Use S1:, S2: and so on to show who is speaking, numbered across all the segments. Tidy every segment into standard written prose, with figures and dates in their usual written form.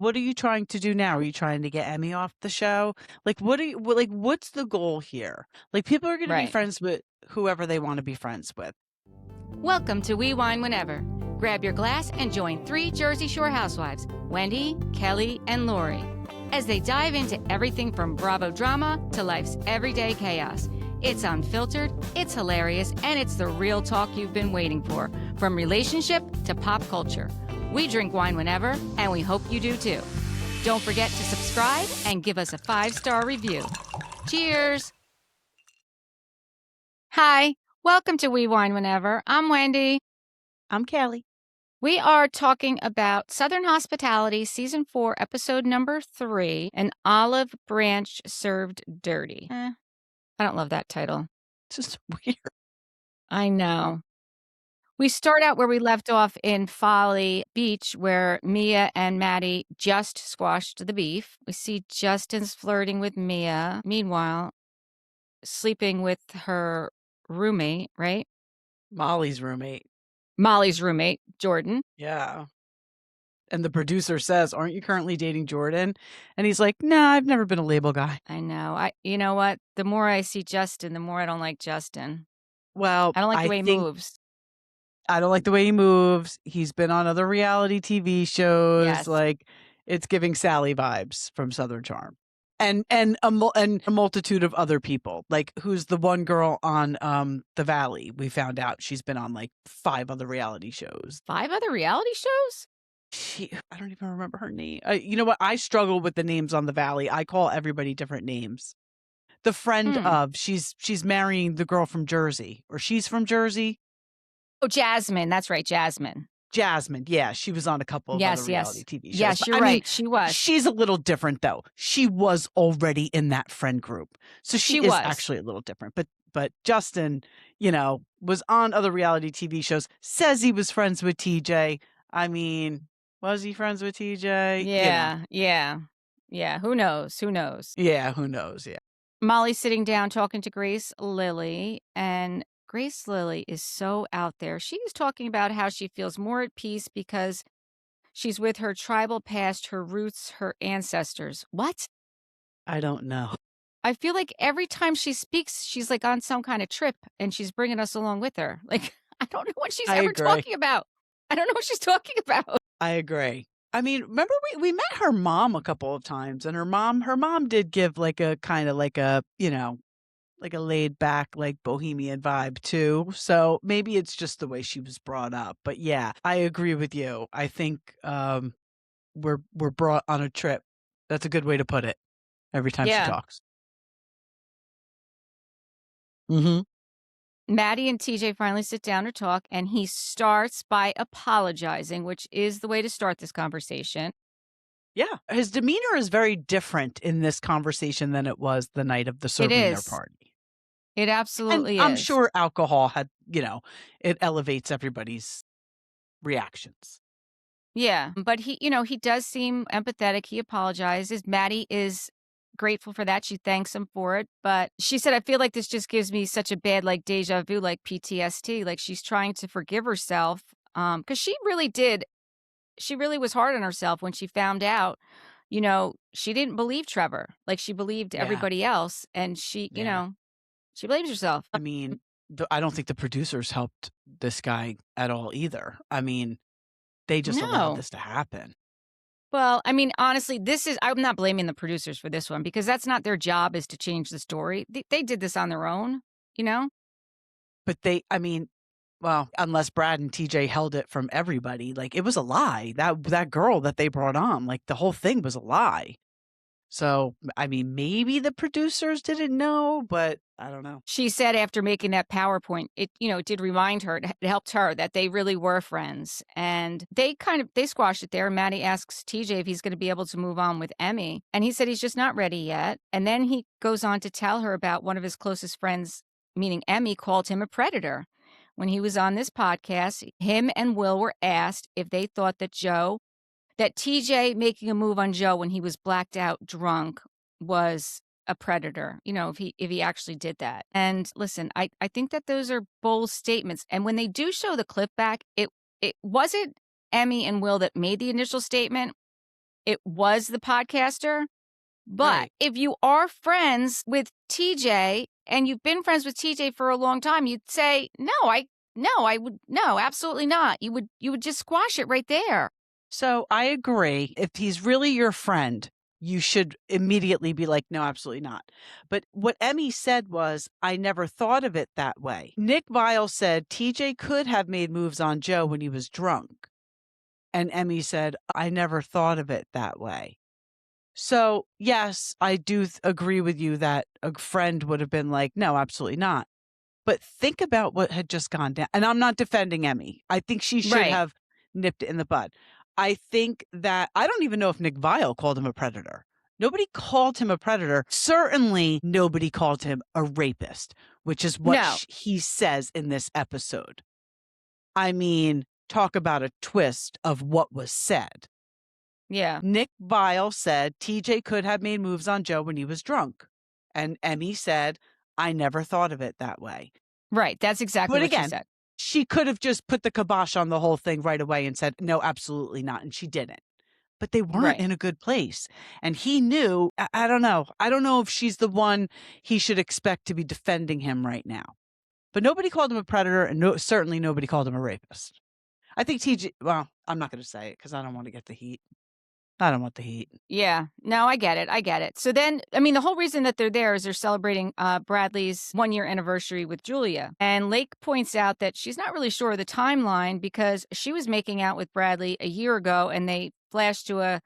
S1: what are you trying to do now? Are you trying to get Emmy off the show? Like, what's the goal here? Like, people are going to be
S2: Right.
S1: friends with whoever they want to be friends with.
S2: Welcome to We Wine Whenever. Grab your glass and join 3 Jersey Shore housewives, Wendy, Kelly, and Lori, as they dive into everything from Bravo drama to life's everyday chaos. It's unfiltered, it's hilarious, and it's the real talk you've been waiting for, from relationship to pop culture. We drink wine whenever, and we hope you do too. Don't forget to subscribe and give us a 5-star review. Cheers! Hi, welcome to We Wine Whenever. I'm Wendy.
S1: I'm Kelly.
S2: We are talking about Southern Hospitality, Season 4, Episode number 3, An Olive Branch Served Dirty. I don't love that title.
S1: It's just weird.
S2: I know. We start out where we left off in Folly Beach, where Mia and Maddi just squashed the beef. We see Justin's flirting with Mia. Meanwhile, sleeping with her roommate, right?
S1: Molly's roommate.
S2: Molly's roommate, Jordan.
S1: Yeah. And the producer says, "Aren't you currently dating Jordan?" And he's like, "Nah, I've never been a label guy."
S2: I know. You know what? The more I see Justin, the more I don't like Justin.
S1: Well,
S2: I don't like the
S1: I
S2: way he
S1: think
S2: moves.
S1: I don't like the way he moves. He's been on other reality TV shows.
S2: Yes.
S1: Like, it's giving Sally vibes from Southern Charm. And a multitude of other people. Like, who's the one girl on The Valley? We found out she's been on like 5 other reality shows.
S2: 5 other reality shows?
S1: I don't even remember her name. You know what? I struggle with the names on The Valley. I call everybody different names. The friend of she's marrying the girl from Jersey, or she's from Jersey.
S2: Oh, Jasmine. That's right, Jasmine.
S1: Jasmine, yeah, she was on a couple of other reality TV shows.
S2: Yes,
S1: But,
S2: you're right. She was.
S1: She's a little different, though. She was already in that friend group, so she is
S2: was.
S1: actually a little different. But Justin, was on other reality TV shows. Says he was friends with TJ. I mean, was he friends with TJ?
S2: Yeah. Who knows?
S1: Yeah, who knows? Yeah.
S2: Molly's sitting down talking to Grace Lily, and Grace Lily is so out there. She's talking about how she feels more at peace because she's with her tribal past, her roots, her ancestors. What?
S1: I don't know.
S2: I feel like every time she speaks, she's like on some kind of trip and she's bringing us along with her. Like, I don't know what she's ever talking about. I don't know what she's talking about.
S1: I agree. I mean, remember we met her mom a couple of times, and her mom did give like a kind of like a, like a laid back, like bohemian vibe too. So maybe it's just the way she was brought up. But yeah, I agree with you. I think we're brought on a trip. That's a good way to put it. Every time she talks. Mm-hmm.
S2: Maddi and TJ finally sit down to talk, and he starts by apologizing, which is the way to start this conversation.
S1: Yeah, his demeanor is very different in this conversation than it was the night of the souvenir party.
S2: It absolutely is.
S1: I'm sure alcohol had, it elevates everybody's reactions.
S2: Yeah, but he does seem empathetic. He apologizes. Maddi is grateful for that. She thanks him for it. But she said, I feel like this just gives me such a bad, like, deja vu, like PTSD. Like, she's trying to forgive herself. Because she really was hard on herself when she found out, she didn't believe Trevor. Like, she believed everybody else. And she blames herself.
S1: I mean, I don't think the producers helped this guy at all either. I mean, they just allowed this to happen.
S2: Well, I mean, honestly, I'm not blaming the producers for this one because that's not their job, is to change the story. They did this on their own,
S1: But unless Brad and TJ held it from everybody, like, it was a lie. That girl that they brought on, like, the whole thing was a lie. So, I mean, maybe the producers didn't know, but I don't know.
S2: She said after making that PowerPoint, it did remind her, it helped her that they really were friends. And they squashed it there. Maddi asks TJ if he's going to be able to move on with Emmy. And he said he's just not ready yet. And then he goes on to tell her about one of his closest friends, meaning Emmy, called him a predator. When he was on this podcast, him and Will were asked if they thought that TJ making a move on Joe when he was blacked out drunk was a predator, if he actually did that. And listen, I think that those are bold statements. And when they do show the clip back, it wasn't Emmy and Will that made the initial statement. it was the podcaster. But
S1: Right.
S2: if you are friends with TJ and you've been friends with TJ for a long time, you'd say, no, absolutely not. You would just squash it right there.
S1: So I agree. If he's really your friend, you should immediately be like, no, absolutely not. But what Emmy said was, I never thought of it that way. Nick Vile said TJ could have made moves on Joe when he was drunk. And Emmy said, I never thought of it that way. So, yes, I do agree with you that a friend would have been like, no, absolutely not. But think about what had just gone down. And I'm not defending Emmy. I think she should
S2: Right.
S1: have nipped it in the bud. I think that I don't even know if Nick Vile called him a predator. Nobody called him a predator. Certainly nobody called him a rapist, which is what
S2: No.
S1: he says in this episode. I mean, talk about a twist of what was said.
S2: Yeah.
S1: Nick Vile said TJ could have made moves on Joe when he was drunk. And Emmy said, I never thought of it that way.
S2: Right. That's exactly
S1: But
S2: what she
S1: again,
S2: said.
S1: she could have just put the kibosh on the whole thing right away and said, no, absolutely not. And she didn't. But they weren't
S2: Right.
S1: in a good place. And he knew, I don't know. I don't know if she's the one he should expect to be defending him right now. But nobody called him a predator, and certainly nobody called him a rapist. I think TJ, well, I'm not going to say it because I don't want to get the heat. I don't want the heat.
S2: Yeah. No, I get it. I get it. So then, I mean, the whole reason that they're there is they're celebrating Bradley's 1 year anniversary with Julia. And Lake points out that she's not really sure of the timeline because she was making out with Bradley a year ago and they flashed to a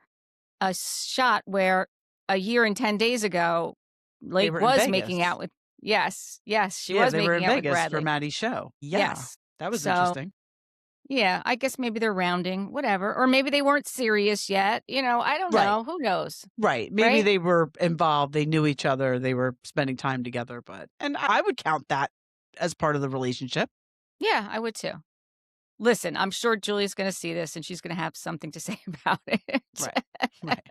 S2: shot where a year and 10 days ago,
S1: They
S2: Lake
S1: were in
S2: was making
S1: Vegas.
S2: out with, yes, she
S1: Yeah,
S2: was
S1: they were
S2: making
S1: in
S2: out with
S1: Vegas for
S2: Bradley.
S1: Maddie's show. Yeah,
S2: Yes.
S1: that was
S2: So,
S1: interesting.
S2: yeah, I guess maybe they're rounding, whatever. Or maybe they weren't serious yet. I don't
S1: Right,
S2: know. Who knows?
S1: right. Maybe
S2: Right?
S1: they were involved. They knew each other. They were spending time together. And I would count that as part of the relationship.
S2: Yeah, I would too. Listen, I'm sure Julie's gonna see this and she's gonna have something to say about it.
S1: Right, right.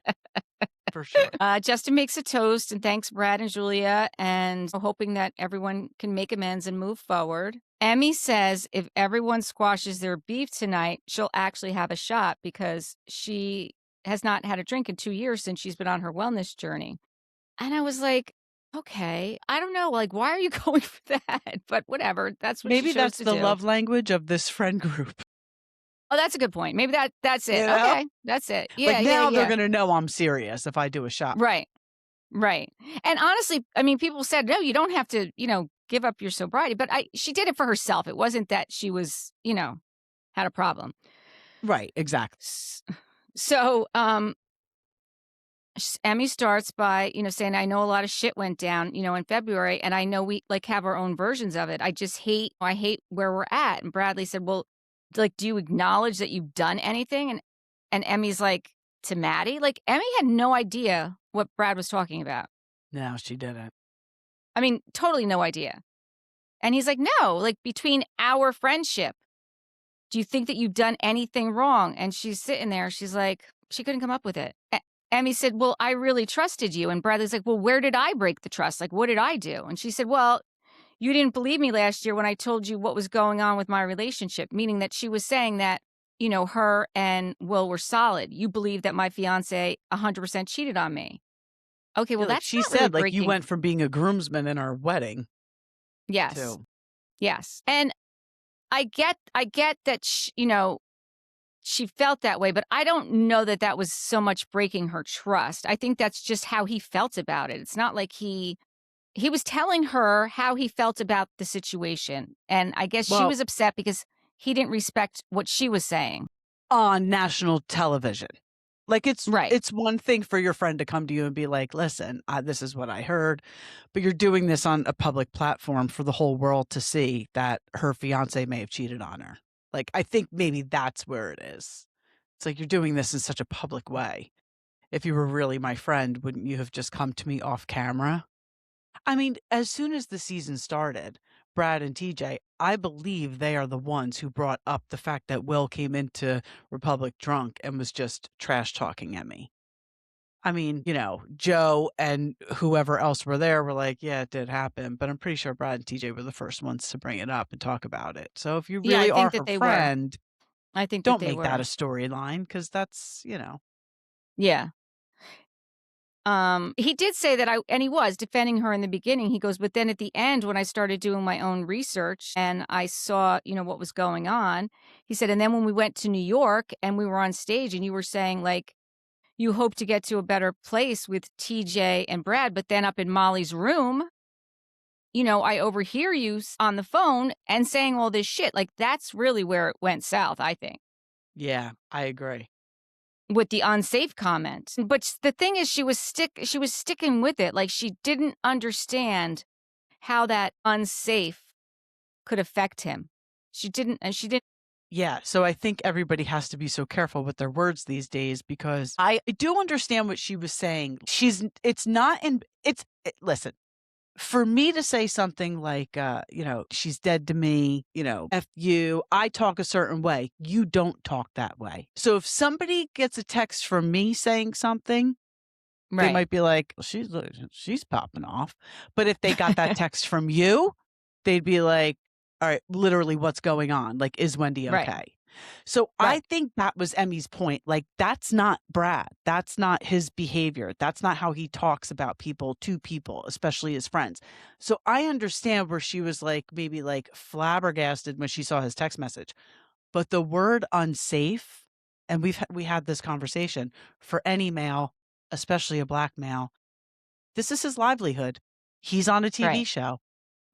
S1: For sure.
S2: Justin makes a toast and thanks Brad and Julia and hoping that everyone can make amends and move forward. Emmy says if everyone squashes their beef tonight, she'll actually have a shot because she has not had a drink in 2 years since she's been on her wellness journey. And I was like, okay, I don't know, like, why are you going for that? But whatever, that's what she
S1: Maybe
S2: chose
S1: that's
S2: to
S1: the
S2: do.
S1: love language of this friend group.
S2: Oh, that's a good point. Maybe that's
S1: You
S2: it.
S1: know?
S2: Okay, that's it.
S1: Like
S2: Yeah, yeah,
S1: now they're
S2: yeah.
S1: going to know I'm serious if I do a shot.
S2: Right, right. And honestly, I mean, people said, "No, you don't have to, give up your sobriety." But she did it for herself. It wasn't that she was, had a problem.
S1: Right, exactly.
S2: S- So, Emmy starts by, saying, "I know a lot of shit went down, in February, and I know we like have our own versions of it. I hate where we're at." And Bradley said, "Well, like, do you acknowledge that you've done anything?" And Emmy's like, "To Maddie?" Like, Emmy had no idea what Brad was talking about.
S1: No, she didn't.
S2: I mean, totally no idea. And he's like, "No, like between our friendship, do you think that you've done anything wrong?" And she's sitting there. She's like, she couldn't come up with it. Emmy said, "Well, I really trusted you." And Bradley's like, "Well, where did I break the trust? Like, what did I do?" And she said, "Well, you didn't believe me last year when I told you what was going on with my relationship," meaning that she was saying that, her and Will were solid. You believe that my fiance 100% cheated on me. Okay, well,
S1: Yeah, like
S2: that's
S1: she
S2: not really
S1: said, like you
S2: breaking.
S1: went from being a groomsman in our wedding
S2: Yes.
S1: to
S2: Yes. And I get that, she felt that way, but I don't know that that was so much breaking her trust. I think that's just how he felt about it. It's not like he was telling her how he felt about the situation. And I guess she
S1: well,
S2: was upset because he didn't respect what she was saying.
S1: on national television. Like
S2: Right.
S1: it's one thing for your friend to come to you and be like, "Listen, this is what I heard," but you're doing this on a public platform for the whole world to see that her fiance may have cheated on her. Like, I think maybe that's where it is. It's like you're doing this in such a public way. If you were really my friend, wouldn't you have just come to me off camera? I mean, as soon as the season started, Brad and TJ, I believe they are the ones who brought up the fact that Will came into Republic drunk and was just trash talking Emmy. I mean, Joe and whoever else were there were like, yeah, it did happen. But I'm pretty sure Brad and TJ were the first ones to bring it up and talk about it. So if you
S2: Yeah,
S1: really
S2: I think
S1: are
S2: that
S1: her
S2: they were.
S1: friend,
S2: I think that
S1: don't
S2: they
S1: make that a
S2: were.
S1: storyline because that's.
S2: Yeah. He did say that he was defending her in the beginning. He goes, "But then at the end, when I started doing my own research and I saw, what was going on," he said, "And then when we went to New York and we were on stage and you were saying, like, you hope to get to a better place with TJ and Brad, but then up in Molly's room, I overhear you on the phone and saying all this shit." Like, that's really where it went south, I think,
S1: Yeah, I agree.
S2: with the unsafe comment. But the thing is, she was sticking with it. Like, she didn't understand how that unsafe could affect him. She didn't.
S1: Yeah, so I think everybody has to be so careful with their words these days because I do understand what she was saying. It's not in, listen, for me to say something like, she's dead to me, F you, I talk a certain way. You don't talk that way. So if somebody gets a text from me saying something, they
S2: Right.
S1: might be like, "Well, she's popping off." But if they got that text from you, they'd be like, "All right, literally what's going on? Like, is Wendy
S2: Right.
S1: okay?" So I
S2: Right.
S1: think that was Emmy's point. Like, that's not Brad. That's not his behavior. That's not how he talks about people to people, especially his friends. So I understand where she was like, maybe like flabbergasted when she saw his text message. But the word unsafe, and we had this conversation for any male, especially a black male, this is his livelihood. He's on a TV
S2: Right.
S1: show.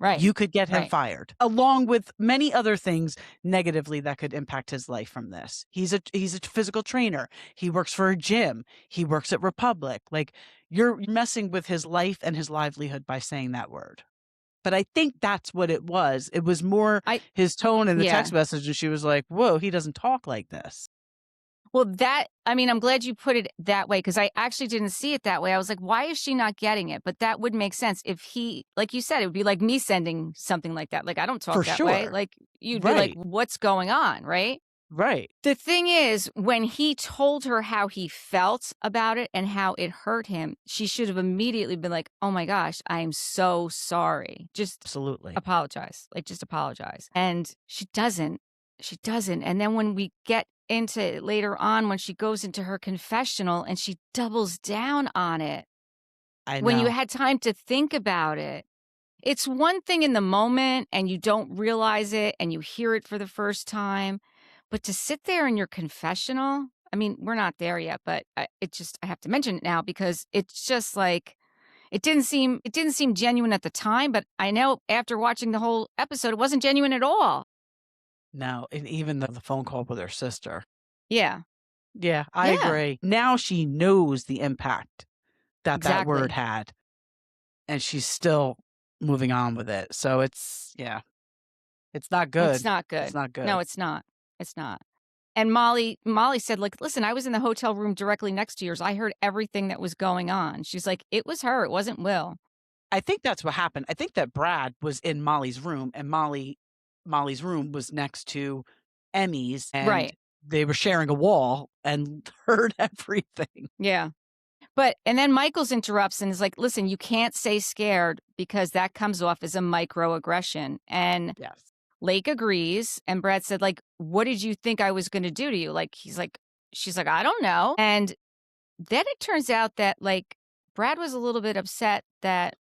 S2: Right.
S1: You could get him
S2: Right.
S1: fired, along with many other things negatively that could impact his life from this. He's a physical trainer. He works for a gym. He works at Republic. Like, you're messing with his life and his livelihood by saying that word. But I think that's what it was. It was more
S2: I
S1: his tone in the
S2: Yeah.
S1: text message, and she was like, "Whoa, he doesn't talk like this."
S2: Well, I'm glad you put it that way because I actually didn't see it that way. I was like, "Why is she not getting it?" But that would make sense if he, like you said, it would be like me sending something like that. Like, I don't
S1: For
S2: talk that way.
S1: sure.
S2: Like, you'd be like,
S1: Right.
S2: "What's going on?" Right?
S1: Right.
S2: The thing is, when he told her how he felt about it and how it hurt him, she should have immediately been like, "Oh my gosh, I am so sorry. Just
S1: Absolutely.
S2: apologize. Like, just apologize." And she doesn't. She doesn't. And then when we get into it later on, when she goes into her confessional and she doubles down on it,
S1: I
S2: when you
S1: know.
S2: had time to think about it, it's one thing in the moment and you don't realize it and you hear it for the first time, but to sit there in your confessional, I mean, we're not there yet, but I have to mention it now because it's just like it didn't seem genuine at the time, but I know after watching the whole episode, it wasn't genuine at all.
S1: No, and even the phone call with her sister.
S2: Yeah.
S1: Yeah, I
S2: Yeah.
S1: agree. Now she knows the impact that that word
S2: Exactly.
S1: had, and she's still moving on with it. So it's, yeah, it's not
S2: It's
S1: good.
S2: not
S1: It's
S2: good.
S1: not
S2: No,
S1: good.
S2: it's not. It's not. And Molly said, like, "Listen, I was in the hotel room directly next to yours. I heard everything that was going on." She's like, "It was her. It wasn't Will."
S1: I think that's what happened. I think that Brad was in Molly's room, and Molly's room was next to Emmy's, and
S2: Right.
S1: they were sharing a wall and heard everything.
S2: Yeah. And then Michaels interrupts and is like, "Listen, you can't say scared because that comes off as a microaggression." And
S1: Yes.
S2: Lake agrees, and Brad said, like, "What did you think I was gonna do to you?" Like, she's like, "I don't know." And then it turns out that, like, Brad was a little bit upset that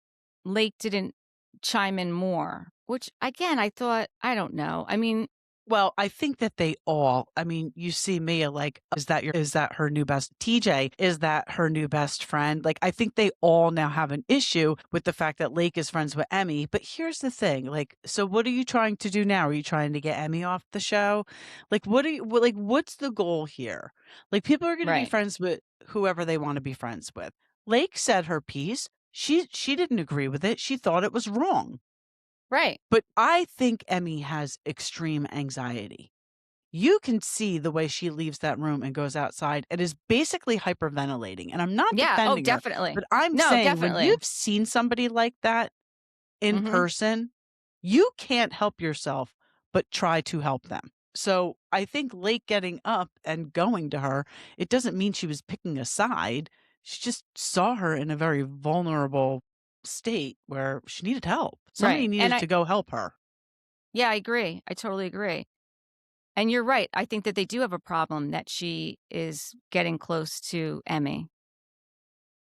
S2: Lake didn't chime in more, which again, I thought, I don't know. I mean,
S1: Well, I think that they all, I mean, you see Mia like, is that her new best TJ? Is that her new best friend? Like, I think they all now have an issue with the fact that Lake is friends with Emmy. But here's the thing, like, so what are you trying to do now? Are you trying to get Emmy off the show? Like, like, what's the goal here? Like, people are going to be
S2: right,
S1: friends with whoever they want to be friends with. Lake said her piece. She didn't agree with it. She thought it was wrong.
S2: right.
S1: But I think Emmy has extreme anxiety. You can see the way she leaves that room and goes outside and is basically hyperventilating. And I'm not
S2: Yeah. Oh,
S1: defending her,
S2: definitely.
S1: but I'm
S2: No,
S1: saying when
S2: definitely.
S1: you've seen somebody like that in
S2: Mhm.
S1: person, you can't help yourself but try to help them. So I think Lake getting up and going to her, it doesn't mean she was picking a side. She just saw her in a very vulnerable state where she needed help. Somebody
S2: Right. And
S1: needed to go help her.
S2: yeah, I agree. I totally agree. And you're right. I think that they do have a problem that she is getting close to Emmy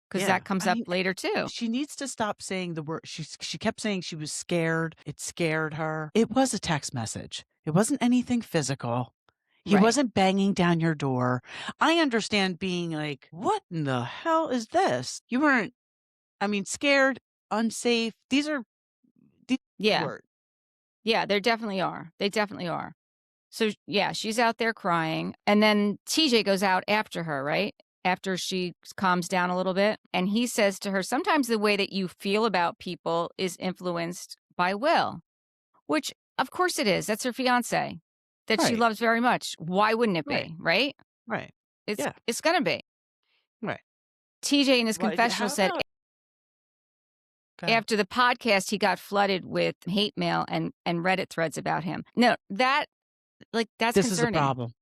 S2: because
S1: Yeah.
S2: that comes
S1: I
S2: up
S1: mean,
S2: later too.
S1: she needs to stop saying the word. She kept saying she was scared. It scared her. It was a text message. It wasn't anything physical. He
S2: Right.
S1: wasn't banging down your door. I understand being like, what in the hell is this? You weren't, I mean, scared, unsafe. These
S2: Yeah.
S1: words.
S2: Yeah, there definitely are. They definitely are. So, yeah, she's out there crying, and then TJ goes out after her, right? After she calms down a little bit, and he says to her, "Sometimes the way that you feel about people is influenced by Will," which, of course it is. That's her fiancé that she
S1: Right.
S2: loves very much. Why wouldn't it
S1: Right.
S2: be, right?
S1: Right.
S2: It's
S1: Yeah.
S2: it's gonna be.
S1: Right.
S2: TJ in his
S1: Well,
S2: confessional
S1: how
S2: said
S1: about, go ahead.
S2: after the podcast, he got flooded with hate mail and Reddit threads about him. No, that's
S1: This is a
S2: concerning.
S1: problem.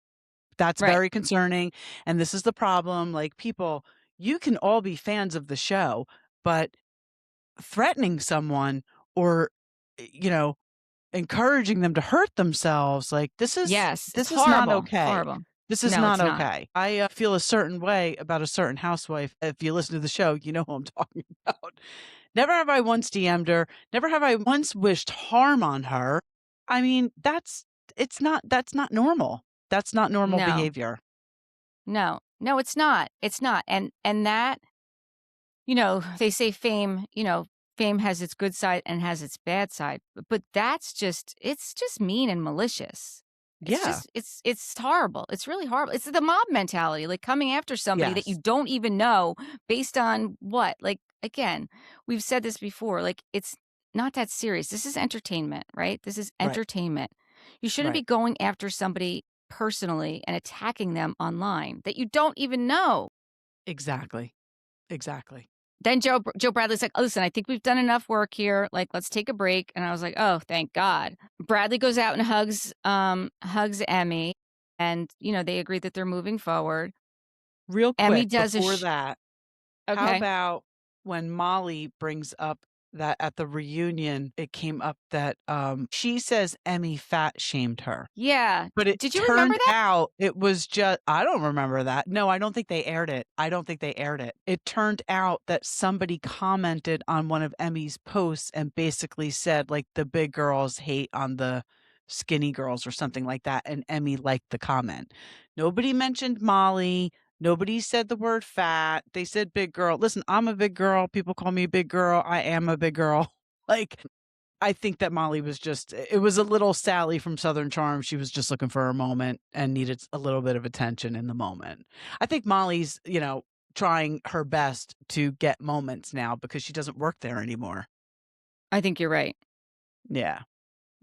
S1: That's
S2: Right.
S1: very concerning, and this is the problem, like, people, you can all be fans of the show, but threatening someone or, you know, encouraging them to hurt themselves, like,
S2: Yes, it's
S1: this is not
S2: horrible. It's
S1: okay.
S2: horrible.
S1: This is
S2: No,
S1: not
S2: it's not.
S1: okay. I feel a certain way about a certain housewife. If you listen to the show, you know who I'm talking about. Never have I once DM'd her, never have I once wished harm on her. I mean, that's not normal. That's not normal
S2: No.
S1: behavior.
S2: No. No, it's not. It's not. And that, they say fame has its good side and has its bad side, but it's just mean and malicious. It's
S1: Yeah.
S2: just it's horrible. It's really horrible. It's the mob mentality, like coming after somebody that you
S1: Yes.
S2: don't even know based on what? Like again, we've said this before, like it's not that serious. This is entertainment, right? This is
S1: Right.
S2: entertainment. You shouldn't be
S1: Right.
S2: going after somebody personally and attacking them online that you don't even know.
S1: Exactly. Exactly.
S2: Then Joe Bradley's like, "Oh, listen, I think we've done enough work here. Like, let's take a break." And I was like, "Oh, thank God." Bradley goes out and hugs Emmy, and they agree that they're moving forward.
S1: Real
S2: Emmy
S1: quick
S2: does a
S1: before that, how
S2: okay.
S1: about when Molly brings up that at the reunion, it came up that, she says Emmy fat shamed her.
S2: Yeah.
S1: But it
S2: Did you remember
S1: turned
S2: that?
S1: out it was just, I don't remember that. No, I don't think they aired it. I don't think they aired it. It turned out that somebody commented on one of Emmy's posts and basically said, like, the big girls hate on the skinny girls or something like that, and Emmy liked the comment. Nobody mentioned Molly. Nobody said the word fat. They said big girl. Listen, I'm a big girl. People call me a big girl. I am a big girl. Like, I think that Molly was just, it was a little Sally from Southern Charm. She was just looking for a moment and needed a little bit of attention in the moment. I think Molly's, trying her best to get moments now because she doesn't work there anymore.
S2: I think you're right.
S1: Yeah.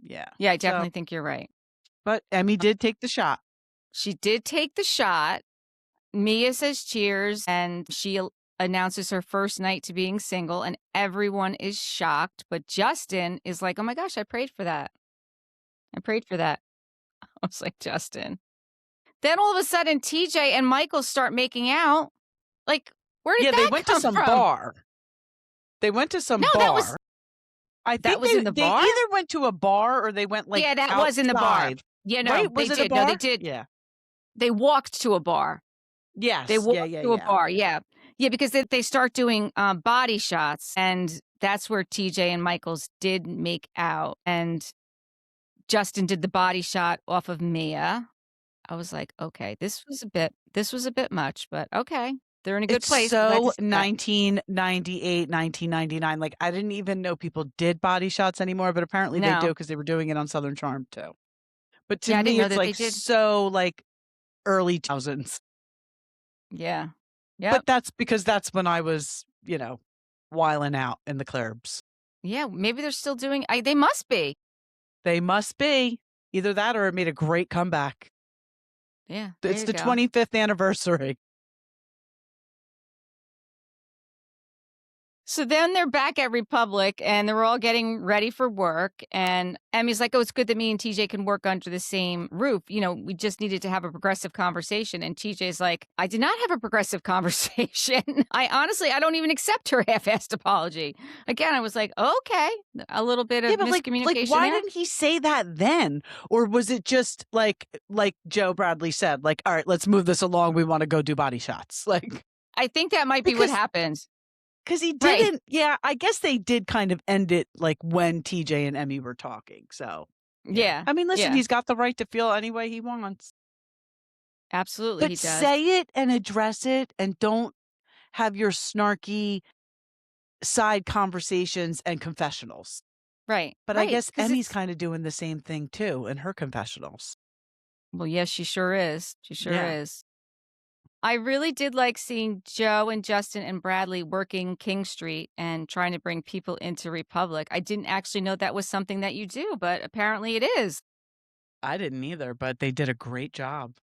S1: Yeah.
S2: Yeah, I
S1: So,
S2: definitely think you're right.
S1: but Emmy did take the shot.
S2: She did take the shot. Mia says cheers, and she announces her first night to being single, and everyone is shocked. But Justin is like, "Oh my gosh, I prayed for that. I prayed for that." I was like, Justin. Then all of a sudden, TJ and Michael start making out. Like, where did
S1: Yeah, they
S2: that
S1: went to
S2: come
S1: some
S2: from?
S1: bar. They went to some
S2: No,
S1: bar. I
S2: that
S1: think
S2: was in the
S1: they
S2: bar?
S1: either went to a bar or they went, like,
S2: Yeah, that was in the bar.
S1: outside.
S2: Yeah, no,
S1: Right?
S2: they
S1: Was it a
S2: did. No, they
S1: bar?
S2: did.
S1: Yeah.
S2: They walked to a bar. They
S1: Yes. Yeah,
S2: walked
S1: yeah,
S2: to a
S1: yeah.
S2: bar, yeah. Yeah, because they start doing, body shots, and that's where TJ and Michaels did make out, and Justin did the body shot off of Mia. I was like, "Okay, this was a bit much, but okay. They're in a good
S1: It's
S2: place. I'm glad to
S1: so
S2: see that."
S1: 1998, 1999. Like, I didn't even know people did body shots anymore, but apparently they do
S2: No.
S1: because they were doing it on Southern Charm too. But to
S2: Yeah, I didn't
S1: me,
S2: know
S1: it's,
S2: that they
S1: like,
S2: did.
S1: so, like, early 2000s.
S2: Yeah. Yep.
S1: But that's because that's when I was, wilding out in the clubs.
S2: Yeah, maybe they're still doing they must be.
S1: They must be. Either that or it made a great comeback.
S2: Yeah, there
S1: It's
S2: you
S1: the
S2: go.
S1: 25th anniversary.
S2: So then they're back at Republic and they're all getting ready for work. And Emmy's like, oh, it's good that me and TJ can work under the same roof. We just needed to have a progressive conversation. And TJ's like, I did not have a progressive conversation. I don't even accept her half assed apology. Again, I was like, okay, a little bit
S1: Yeah,
S2: of
S1: but like
S2: miscommunication
S1: why
S2: there.
S1: didn't he say that then? Or was it just like Joe Bradley said, like, all right, let's move this along. We want to go do body shots. Like
S2: I think that might be what
S1: because
S2: happens.
S1: because he
S2: Right.
S1: didn't, yeah, I guess they did kind of end it like when TJ and Emmy were talking. So yeah.
S2: Yeah.
S1: I mean, listen,
S2: Yeah.
S1: he's got the right to feel any way he wants.
S2: Absolutely,
S1: But
S2: he does.
S1: say it and address it and don't have your snarky side conversations and confessionals.
S2: Right.
S1: But I
S2: Right.
S1: guess
S2: Because
S1: Emmy's
S2: it's,
S1: kind of doing the same thing too in her confessionals.
S2: well, yes, she sure is. She sure
S1: Yeah.
S2: is. I really did like seeing Joe and Justin and Bradley working King Street and trying to bring people into Republic. I didn't actually know that was something that you do, but apparently it is.
S1: I didn't either, but they did a great job.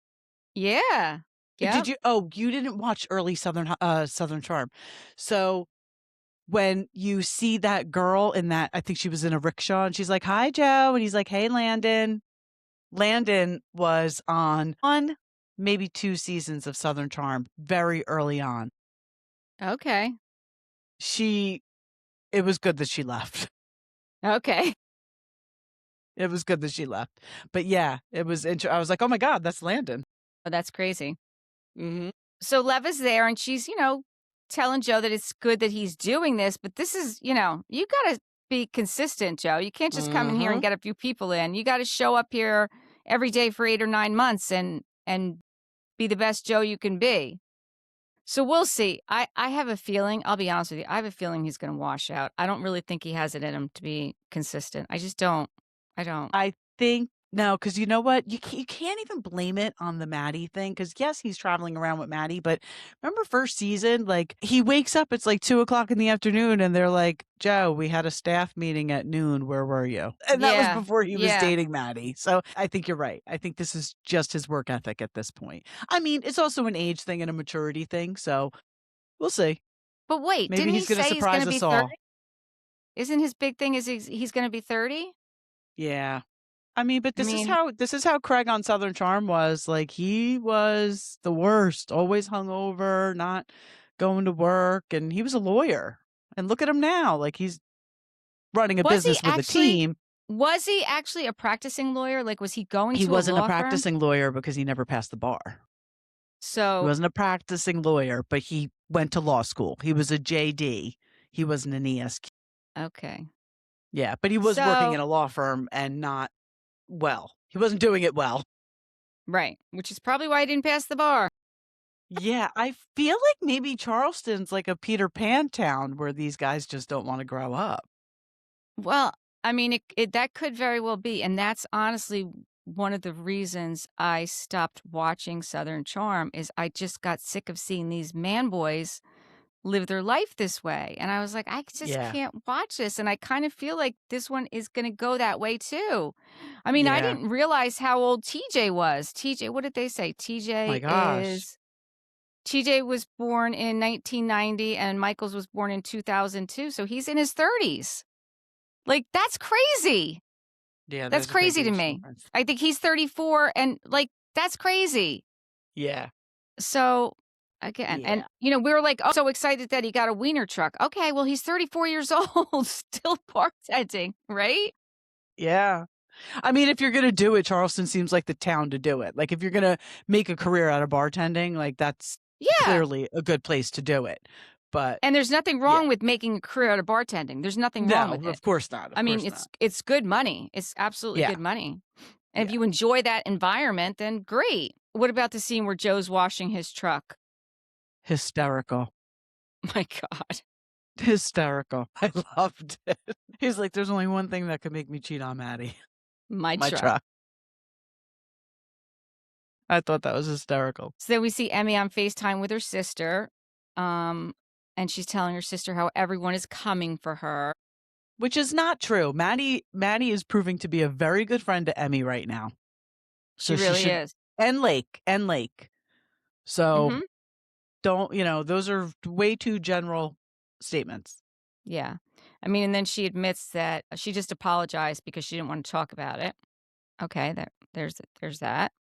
S2: Yeah.
S1: Did
S2: Yep.
S1: you you didn't watch early Southern Charm. So when you see that girl in that, I think she was in a rickshaw and she's like, "Hi Joe." And he's like, "Hey Landon." Landon was on one, maybe 2 seasons of Southern Charm very early on.
S2: Okay.
S1: She It was good that she left.
S2: Okay.
S1: It was good that she left. But yeah, it was I was like, "Oh my god, that's Landon."
S2: Oh, that's crazy.
S1: Mhm.
S2: So Leva's there and she's, telling Joe that it's good that he's doing this, but this is, you got to be consistent, Joe. You can't just come in here and
S1: Mhm.
S2: get a few people in. You got to show up here every day for 8 or 9 months and be the best Joe you can be. So we'll see. I have a feeling, I'll be honest with you, I have a feeling he's gonna wash out. I don't really think he has it in him to be consistent. I just don't. I don't.
S1: I think no, because you know what? You can't even blame it on the Maddie thing. Because yes, he's traveling around with Maddie, but remember first season, like, he wakes up, it's like 2 o'clock in the afternoon, and they're like, "Joe, we had a staff meeting at noon. Where were you?" And that was
S2: Yeah.
S1: before he was
S2: Yeah.
S1: dating Maddie. So I think you're right. I think this is just his work ethic at this point. I mean, it's also an age thing and a maturity thing, so we'll see.
S2: But wait,
S1: Maybe
S2: didn't he
S1: he's gonna
S2: say he's
S1: surprise
S2: gonna be
S1: us
S2: 30?
S1: all.
S2: Isn't his big thing is he's gonna be 30?
S1: Yeah. I mean, but
S2: I mean,
S1: this is how Craig on Southern Charm was. Like, he was the worst, always hungover, not going to work, and he was a lawyer. And look at him now. Like, he's running a
S2: was he
S1: business with a
S2: actually
S1: team.
S2: was he actually a practicing lawyer? Like, was he going
S1: He
S2: to a
S1: wasn't a
S2: law firm?
S1: practicing lawyer because he never passed the bar. He
S2: So
S1: wasn't a practicing lawyer, but he went to law school. He was a JD. He wasn't an ESQ.
S2: okay.
S1: Yeah, but he was working
S2: So
S1: in a law firm and not well. He wasn't doing it well.
S2: right, which is probably why he didn't pass the bar.
S1: Yeah, I feel like maybe Charleston's like a Peter Pan town where these guys just don't wanna grow up.
S2: Well, I mean, it that could very well be, and that's honestly one of the reasons I stopped watching Southern Charm is I just got sick of seeing these man boys live their life this way, and I was like, "I just
S1: Yeah.
S2: can't watch this," and I kind of feel like this one is gonna go that way too. I mean, I
S1: Yeah.
S2: didn't realize how old TJ was. TJ, what did they say?
S1: My gosh.
S2: TJ was born in 1990 and Michaels was born in 2002, so he's in his 30s. Like, that's crazy.
S1: Yeah,
S2: That's
S1: there's a big
S2: crazy to
S1: age
S2: me.
S1: difference.
S2: I think he's 34 and, like, that's crazy.
S1: Yeah.
S2: So, again and,
S1: Yeah.
S2: we were, like, oh, so excited that he got a wiener truck. Okay, well, he's 34 years old, still bartending, right?
S1: Yeah. I mean, if you're gonna do it, Charleston seems like the town to do it. Like, if you're gonna make a career out of bartending, like, that's
S2: Yeah,
S1: clearly a good place to do it. But
S2: and there's nothing
S1: yeah.
S2: wrong with making a career out of bartending. There's nothing wrong
S1: No,
S2: with it.
S1: of course not,
S2: I
S1: of
S2: mean,
S1: course
S2: it's
S1: not.
S2: it's good money. It's absolutely
S1: Yeah.
S2: good money. And if
S1: Yeah.
S2: you enjoy that environment, then great. What about the scene where Joe's washing his truck?
S1: Hysterical.
S2: My god.
S1: Hysterical. I loved it. He's like, "There's only one thing that could make me cheat on Maddie,
S2: My
S1: my
S2: truck.
S1: truck." I thought that was hysterical.
S2: So then we see Emmy on FaceTime with her sister, um, and she's telling her sister how everyone is coming for her.
S1: Which is not true. Maddie is proving to be a very good friend to Emmy right now.
S2: She
S1: So she
S2: really
S1: should
S2: is.
S1: and Lake. So
S2: Mhm.
S1: don't, those are way too general statements.
S2: Yeah. I mean, and then she admits that she just apologized because she didn't want to talk about it. Okay, there's that.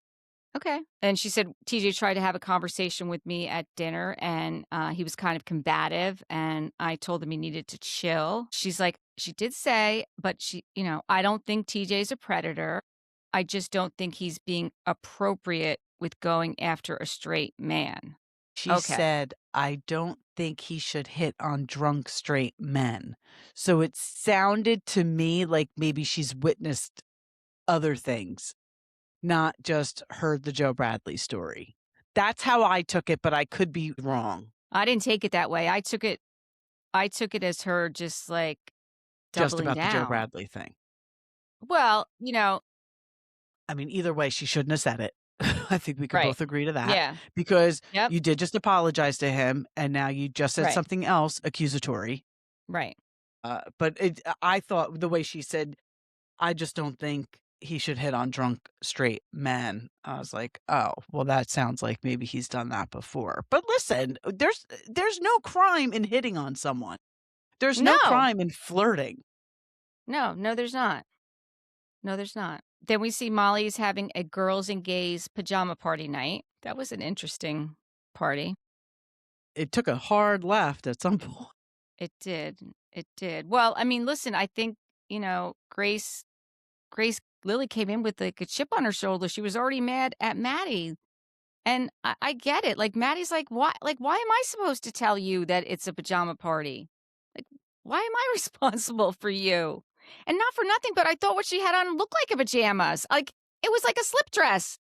S2: Okay. And she said TJ tried to have a conversation with me at dinner and he was kind of combative and I told him he needed to chill. She's like, she did say, but I don't think TJ's a predator. I just don't think he's being appropriate with going after a straight man.
S1: She
S2: Okay.
S1: said, "I don't think he should hit on drunk straight men." So it sounded to me like maybe she's witnessed other things, not just heard the Joe Bradley story. That's how I took it, but I could be wrong.
S2: I didn't take it that way. I took it as her just like
S1: Just
S2: doubling
S1: about the Joe
S2: down.
S1: Bradley thing.
S2: Well,
S1: I mean, either way, she shouldn't have said it. I think we could
S2: right.
S1: both agree to that
S2: Yeah.
S1: because
S2: Yep.
S1: you did just apologize to him, and now you just said
S2: Right.
S1: something else accusatory.
S2: Right.
S1: But I thought the way she said, "I just don't think he should hit on drunk straight men." I was like, "Oh, well, that sounds like maybe he's done that before." But listen, there's no crime in hitting on someone. There's no
S2: No.
S1: crime in flirting.
S2: No, no, there's not. No, there's not. Then we see Molly's having a girls and gays pajama party night. That was an interesting party.
S1: It took a hard left at some point.
S2: It did. It did. Well, I mean, listen, I think, Grace Lily came in with like a chip on her shoulder. She was already mad at Maddie. And I get it. Like Maddie's why am I supposed to tell you that it's a pajama party? Like, why am I responsible for you? And not for nothing, but I thought what she had on looked like a pajamas. Like it was like a slip dress.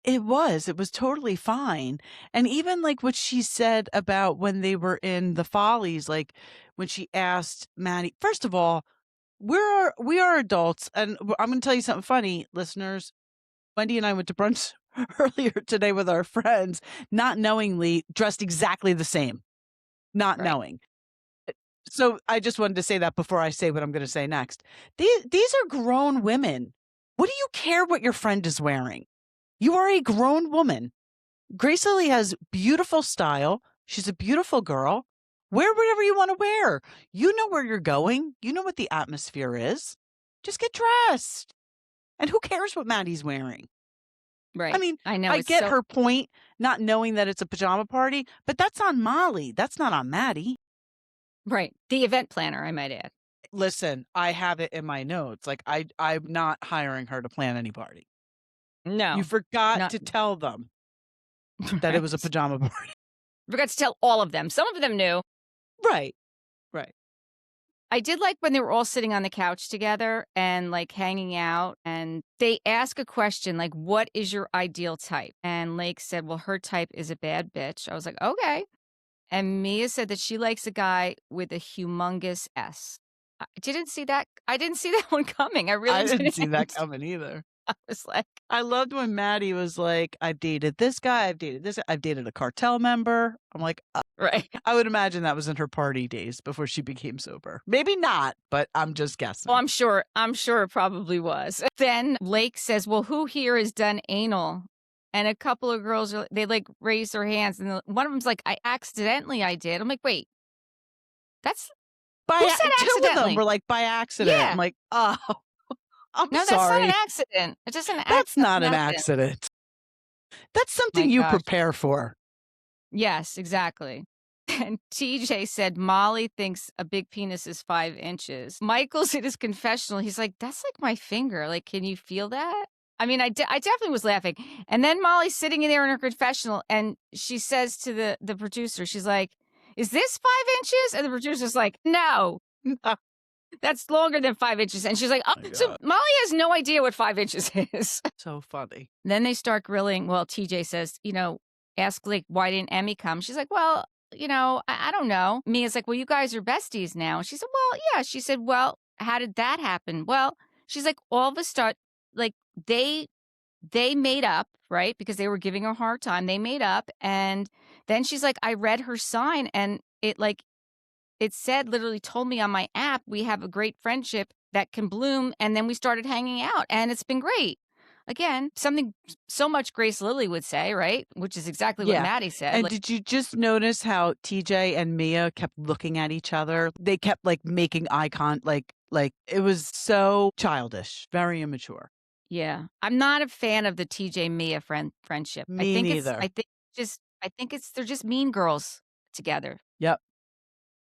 S1: It was totally fine, and even, like, what she said about when they were in the Follies, like, when she asked Maddie first of all, we are adults, and I'm gonna tell you something funny, listeners. Wendy and I went to brunch earlier today with our friends, not knowingly dressed exactly the same, not
S2: Right.
S1: knowing. So, I just wanted to say that before I say what I'm gonna say next. These are grown women. What do you care what your friend is wearing? You are a grown woman. Grace Lily has beautiful style. She's a beautiful girl. Wear whatever you want to wear. You know where you're going. You know what the atmosphere is. Just get dressed. And who cares what Maddie's wearing? I
S2: Right.
S1: mean,
S2: I know
S1: I
S2: it's
S1: get
S2: so
S1: her point, not knowing that it's a pajama party, but that's on Molly. That's not on Maddie.
S2: right. The event planner, I might add.
S1: Listen, I have it in my notes. Like I'm not hiring her to plan any party. You
S2: No.
S1: forgot
S2: Not
S1: to tell them that it was a
S2: right.
S1: pajama party.
S2: Forgot to tell all of them. Some of them knew.
S1: Right. Right.
S2: I did like when they were all sitting on the couch together and, like, hanging out, and they ask a question, like, "What is your ideal type?" And Lake said, "Well, her type is a bad bitch." I was like, "Okay." And Mia said that she likes a guy with a humongous S. I didn't see that one coming. I really
S1: I didn't see that
S2: didn't.
S1: coming either.
S2: I was like
S1: I loved when Maddie was like, "I've dated this guy, I've dated a cartel member." I'm like,
S2: right.
S1: I would imagine that was in her party days before she became sober. Maybe not, but I'm just
S2: Well,
S1: guessing.
S2: I'm sure it probably was. Then Lake says, "Well, who here has done anal?" And a couple of girls they like raise their hands and one of them's like, I did." I'm like, "Wait, that's who said
S1: 2 of them
S2: accidentally?"
S1: were like by accident. I'm
S2: Yeah.
S1: like, "Oh, I'm
S2: No, that's not an
S1: sorry.
S2: accident. It doesn't act
S1: That's
S2: that's
S1: not
S2: an
S1: an
S2: accident.
S1: accident. That's
S2: My
S1: something you
S2: gosh.
S1: prepare for."
S2: Yes, exactly. And TJ said Molly thinks a big penis is 5 inches. Michael's in his confessional. He's like, "That's like my finger. Like, can you feel that?" I mean, I definitely was laughing. And then Molly's sitting in there in her confessional, and she says to the producer, she's like, "Is this 5 inches?" And the producer's like, "No,
S1: Oh
S2: that's longer than 5 inches." And she's like, "Oh,"
S1: my
S2: so
S1: god.
S2: Molly has no idea what 5 inches is.
S1: So funny.
S2: Then they start grilling. Well, TJ says, ask like, why didn't Emmy come? She's like, well, I don't know. Mia's like, well, you guys are besties now. She said, well, yeah. She said, well, how did that happen? Well, she's like, all of a sudden, like they they made up, right? Because they were giving her a hard time. They made up. And then she's like, I read her sign and it said literally told me on my app, we have a great friendship that can bloom. And then we started hanging out and it's been great. again, something so much Grace Lilly would say, right? Which is exactly what
S1: Yeah.
S2: Maddie said.
S1: And
S2: Like,
S1: did you just notice how TJ and Mia kept looking at each other? They kept, like, making eye con like, it was so childish, very immature.
S2: yeah, I'm not a fan of the TJ Mia friendship.
S1: Me neither.
S2: I think it's they're just mean girls together.
S1: Yep.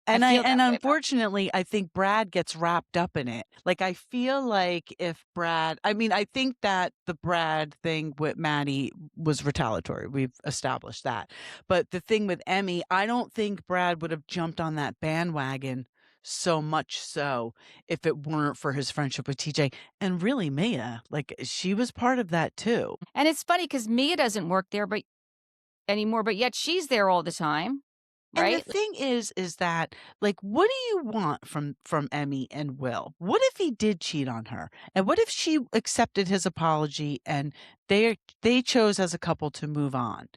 S2: I feel
S1: And
S2: that way about.
S1: unfortunately, I think Brad gets wrapped up in it. Like, I feel like if Brad I mean, I think that the Brad thing with Maddie was retaliatory, we've established that. But the thing with Emmy, I don't think Brad would have jumped on that bandwagon so much so if it weren't for his friendship with TJ, and really Mia, like, she was part of that too.
S2: And it's funny because Mia doesn't work there but anymore, but yet she's there all the time,
S1: And the
S2: right?
S1: thing is that, like, what do you want from Emmy and Will? What if he did cheat on her? And what if she accepted his apology and they chose as a couple to move on?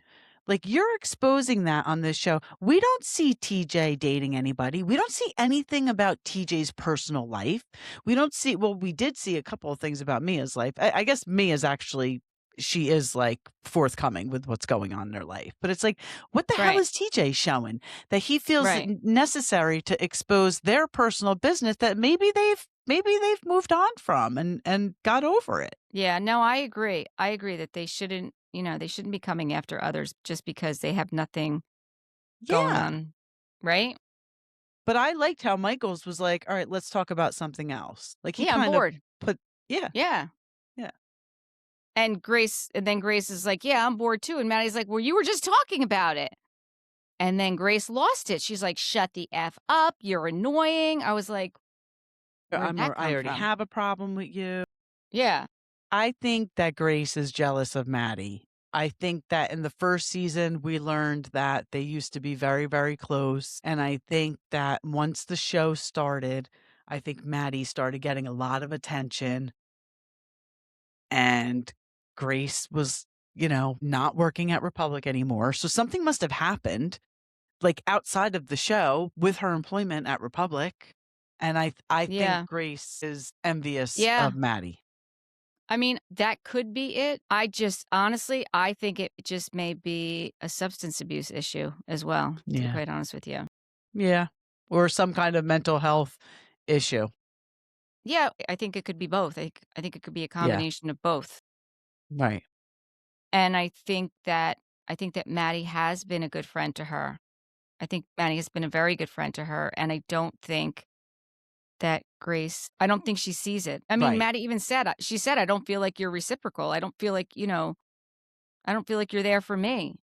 S1: Like, you're exposing that on this show. We don't see TJ dating anybody. We don't see anything about TJ's personal life. We don't see well, we did see a couple of things about Mia's life. I guess Mia's actually she is like forthcoming with what's going on in her life. But it's like, what the hell
S2: Right,
S1: is TJ showing? That he feels it
S2: right.
S1: necessary to expose their personal business that maybe they've moved on from and got over it.
S2: Yeah, no, I agree. I agree that they shouldn't, they shouldn't be coming after others just because they have nothing going
S1: Yeah.
S2: on, right?
S1: But I liked how Michaels was like, "All right, let's talk about something else." Like, he
S2: Yeah, I'm
S1: kind of
S2: bored.
S1: put yeah,
S2: Yeah.
S1: yeah.
S2: And then Grace is like, "Yeah, I'm bored too." And Maddie's like, "Well, you were just talking about it." And then Grace lost it. She's like, "Shut the F up. You're annoying." I was like, "Where'd that
S1: I
S2: come
S1: already
S2: from?"
S1: have a problem with you.
S2: Yeah.
S1: I think that Grace is jealous of Maddie. I think that in the first season, we learned that they used to be very, very close. And I think that once the show started, I think Maddie started getting a lot of attention and Grace was, not working at Republic anymore. So something must have happened, like outside of the show with her employment at Republic. And I think
S2: Yeah.
S1: Grace is envious
S2: Yeah.
S1: of Maddie.
S2: I mean, that could be it. I just honestly, I think it just may be a substance abuse issue as well, to be
S1: Yeah.
S2: quite honest with you.
S1: Yeah. Or some kind of mental health issue.
S2: Yeah, I think it could be both. I think it could be a
S1: Yeah.
S2: combination of both.
S1: Right.
S2: And I think that Maddie has been a good friend to her. I think Maddie has been a very good friend to her, and I don't think that Grace I don't think she sees it. I mean,
S1: Right.
S2: Maddie even said, she said, "I don't feel like you're reciprocal. I don't feel like, I don't feel like you're there for me."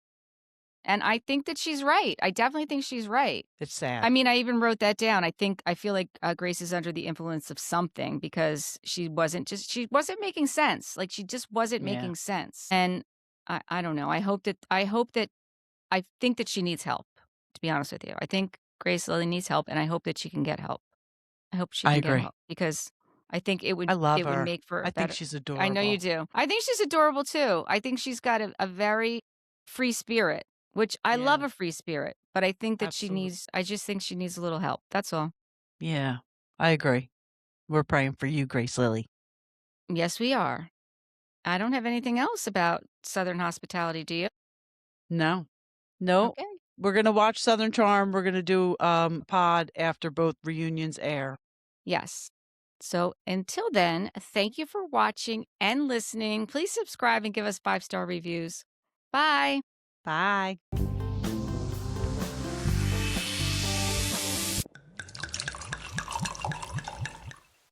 S2: And I think that she's right. I definitely think she's right.
S1: It's sad.
S2: I mean, I even wrote that down. I feel like, Grace is under the influence of something because she wasn't making sense. Like, she just wasn't
S1: Yeah.
S2: making sense. And I don't know. I think that she needs help, to be honest with you. I think Grace Lilly needs help, and I hope that she can get help. I hope she
S1: I
S2: can get
S1: agree.
S2: help because I think
S1: I love
S2: it would
S1: her.
S2: make for a
S1: I think
S2: better.
S1: she's
S2: I know you
S1: adorable.
S2: do. I think she's adorable too. I think she's got a very free spirit, which I love
S1: Yeah.
S2: a free spirit, but I think that
S1: Absolutely.
S2: I just think she needs a little help. That's all.
S1: Yeah. I agree. We're praying for you, Grace Lily.
S2: Yes, we are. I don't have anything else about Southern hospitality, do you?
S1: No. No.
S2: Okay.
S1: We're gonna watch Southern Charm. We're gonna do pod after both reunions air.
S2: Yes. So until then, thank you for watching and listening. Please subscribe and give us 5-star reviews. Bye.
S1: Bye.